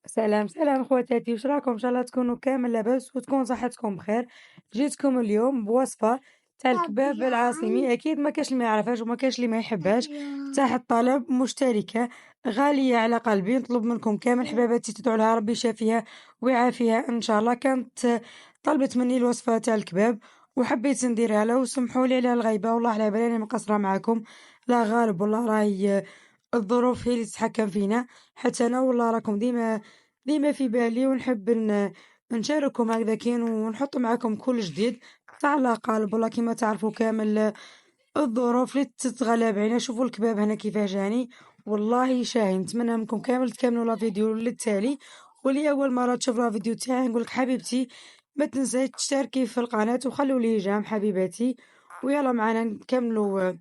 سلام سلام خواتاتي، واش راكم؟ ان شاء الله تكونوا كامل لاباس وتكون صحتكم بخير. جيتكم اليوم بوصفه تاع الكباب العاصمي، اكيد ما كاش اللي ما يعرفهاش وما كاش اللي ما يحبهاش. تحت طلب مشتركه غاليه على قلبي، نطلب منكم كامل حباباتي تدعوا لها ربي يشافيها ويعافيها ان شاء الله. كانت طلبت مني الوصفه تاع الكباب وحبيت نديرها لها، وسمحوا لي على الغيبه، والله على بالي مقصره معاكم. لا غالب والله، راهي الظروف هي اللي تتحكم فينا. حتى انا والله راكم ديما في بالي، ونحب نشارككم هكذاكين ونحط معاكم كل جديد تاع الله قالب. والله كيما تعرفوا كامل الظروف اللي تتغلب علينا. شوفوا الكباب هنا كيفاه جاني، والله شاهي. نتمنى منكم كامل تكملوا لا فيديو للتالي. واللي اول مره تشوف لا فيديو تاعي نقولك حبيبتي ما تنساش تشتركي في القناه وخلوا لي جام حبيباتي. ويلا معنا نكملوا،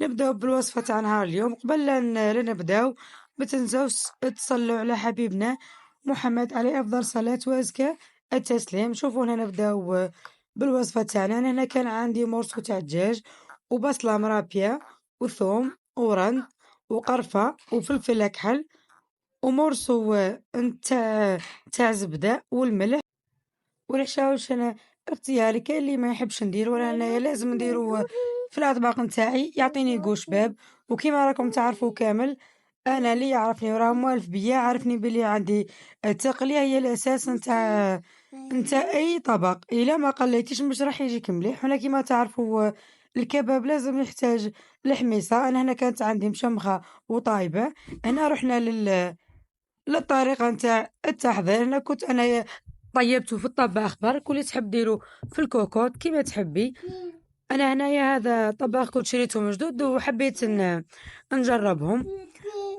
نبداو بالوصفه تاع نهار اليوم. قبل لا نبداو ما تنساوش تصلوا على حبيبنا محمد عليه افضل صلاه وازكى التسليم. شوفوا هنا نبداو بالوصفه تاعنا. أنا هنا كان عندي مرصو تاع دجاج وبصله مرابيه وثوم ورند وقرفه وفلفل اكحل ومرصو تاع زبده والملح والحشاوش. انا اختياري، كاين اللي ما يحبش ندير، ولا انايا لازم نديرو في الاطباق نتاعي يعطيني قوش باب. وكيما راكم تعرفوا كامل، انا اللي يعرفني وراه موالف بيا عارفني بلي عندي التقليه هي الاساس نتاع اي طبق. الا ما قليتيش مش راح يجيك مليح. ولا كيما تعرفوا الكباب لازم يحتاج الحميصه. انا هنا كانت عندي مشمخه وطايبه. هنا رحنا للطريقه نتاع التحضير. انا كنت انا طيبته في الطباخ برك، واللي تحب ديرو في الكوكوط كيما تحبي. انا هنايا هذا طباخ كنت شريتهم جدد وحبيت نجربهم.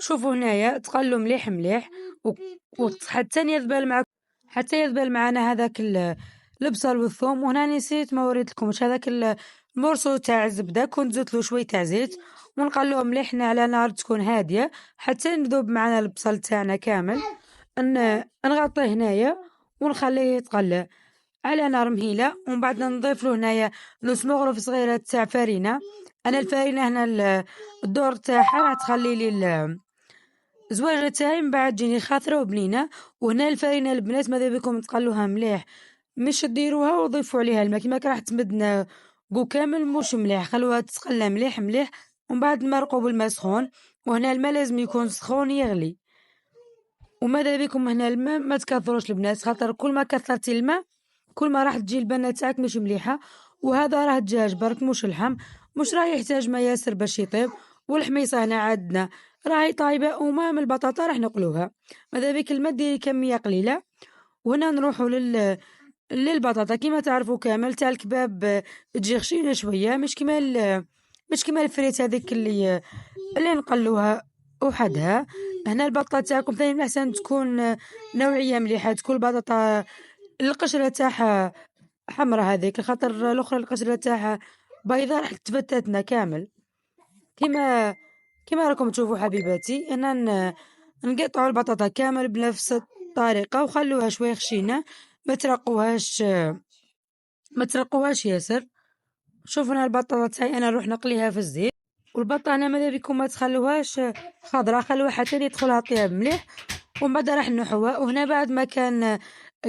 شوفوا هنايا تقلوا مليح مليح و- وحتى يذبل معك، حتى يذبل معنا هذاك البصل والثوم. وهنا نسيت ما وريتلكمش هذاك المرصو تاع الزبده، كنت زدت له شويه تاع زيت ونقلوه مليح على نار تكون هاديه حتى نذوب معنا البصل تاعنا كامل. نغطيه هنايا ونخليه يتقلى على نار مهيلة. ومن بعد نضيف له هنايا نص مغرف صغيرة تاع فرينة. انا الفرينة هنا الدور تاعها راح تخلي لي الزواجة تاعي من بعد تجيني خاطرة وبنينة. وهنا الفرينة البنات ماذا بكم تقلوها مليح، مش ديروها وضيفوا عليها الماء كيما راح تمدنا قو كامل مش مليح، خلوها تتقلى مليح مليح. ومن بعد مرقوا بالماء سخون. وهنا الماء لازم يكون سخون يغلي. وماذا بكم هنا الماء ما تكثروش البنات، خاطر كل ما كثرتي الماء كل ما راح تجي البنة تاعك مش مليحة. وهذا راه دجاج برك مش اللحم، مش راح يحتاج ما ياسر باش يطيب. والحميصة هنا عندنا راهي طايبة، وما من البطاطا راح نقلوها. ماذا بك الماء ديري كمية قليلة. وهنا نروحوا للبطاطا. كيما تعرفوا كامل تاع الكباب تجي خشينة شوية، مش كيما الفريت هذيك اللي نقلوها وحدها. هنا البطاطا تاعكم ثاني من الأحسن تكون نوعية مليحة، تكون البطاطا القشرة تاعها حمرا هذيك، خاطر الأخرى القشرة تاعها بيضاء راح تفتتنا كامل. كيما راكم تشوفوا حبيباتي، هنا نقطعوا البطاطا كامل بنفس الطريقة وخلوها شوي خشينة، ما ترقوهاش ياسر. شوفوا هنا البطاطا تاعي انا نروح نقليها في الزيت. والبطه هنا ماذا بكم ما تخلوهاش خضرا، خلوها حتى يدخلها طياب مليح. ومن بعد راح نحوها. وهنا بعد ما كان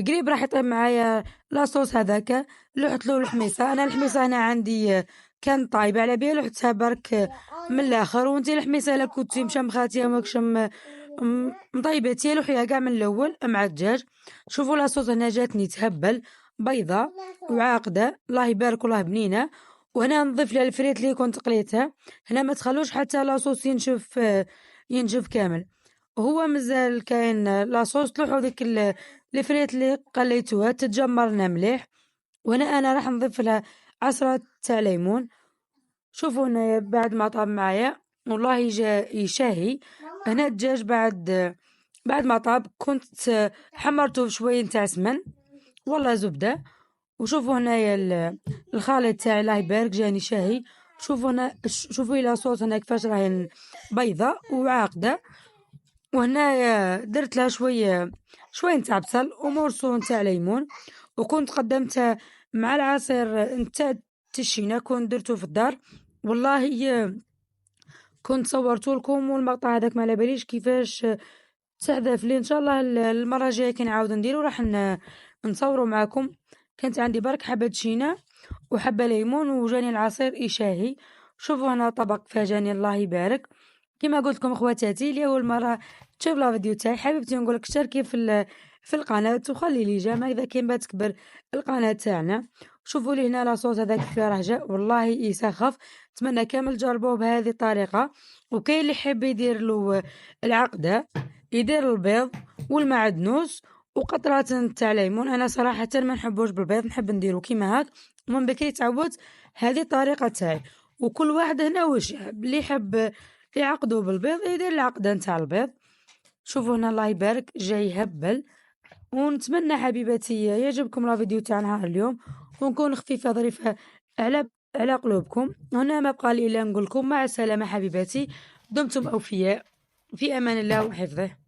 قريب راح يطيب معايا لاصوص هذاك، لحت له الحميصه. انا الحميصه هنا عندي كان طايبه على بالي لحتها برك من الاخر. وانتي الحميصه الا كنتي مشمخاتيها ماكش مطيبتي لوحيها كاع من الاول مع الدجاج. شوفوا لاصوص هنا جاتني تهبل بيضة وعاقده، الله يبارك والله بنينه. وهنا نضيف لها الفريت اللي كنت قليتها. هنا ما تخلوش حتى لاصوص ينشف كامل. وهو مازال كاين لاصوص تلوحوا ديك الفريت اللي قليتوها تتجمرنا مليح. وهنا انا راح نضيف لها عصرة تاع ليمون. شوفوا هنا بعد ما طاب معايا والله جا يشاهي. هنا الدجاج بعد ما طاب كنت حمرته بشوية نتاع سمن والله زبدة. وشوفوا هنايا الخليط تاعي الله يبارك جاني شاهي. شوفوا هنا، شوفوا الى صوص هنا كيفاش راهي بيضة وعاقدة. وهنا درت لها شوية نتاع بصل ومرصو نتاع ليمون. وكنت قدمتها مع العصير نتاع التشينة كنت درته في الدار. والله كنت صورته لكم، والمقطع هذاك ما على باليش كيفاش استهدف لي ان شاء الله المره الجايه كي نعاود نديرو راح نصوروا معاكم. كانت عندي برك حبه شينا وحبه ليمون وجاني العصير إشاهي. شوفوا هنا طبق فاجاني الله يبارك. كما قلت لكم اخواتاتي اللي اول مره تشوف لا فيديو تاعي حبيبتي نقول لك اشتركي في القناه وخلي لي جيم هكذا كي با تكبر القناه تاعنا. شوفوا لي هنا لاصوص هذاك اللي راه جا والله يسخف. نتمنى كامل تجربوه بهذه الطريقه. وكاين اللي يحب يدير له العقده يدير البيض والمعدنوس وقطرات تاع ليمون. انا صراحه ما نحبوش بالبيض نحب نديرو كيما هاك. ومن بكري تعودت هذه الطريقه تاعي. وكل واحد هنا واش يحب اللي يحب يعقدو بالبيض يدير العقده نتاع البيض. شوفوا هنا الله يبارك جاي هبل. ونتمنى حبيباتي يعجبكم لا فيديو تاع نهار اليوم ونكون خفيفه ظريفه على قلوبكم. هنا ما بقى لي الا نقول لكم مع السلامه حبيباتي. دمتم اوفياء في امان الله وحفظه.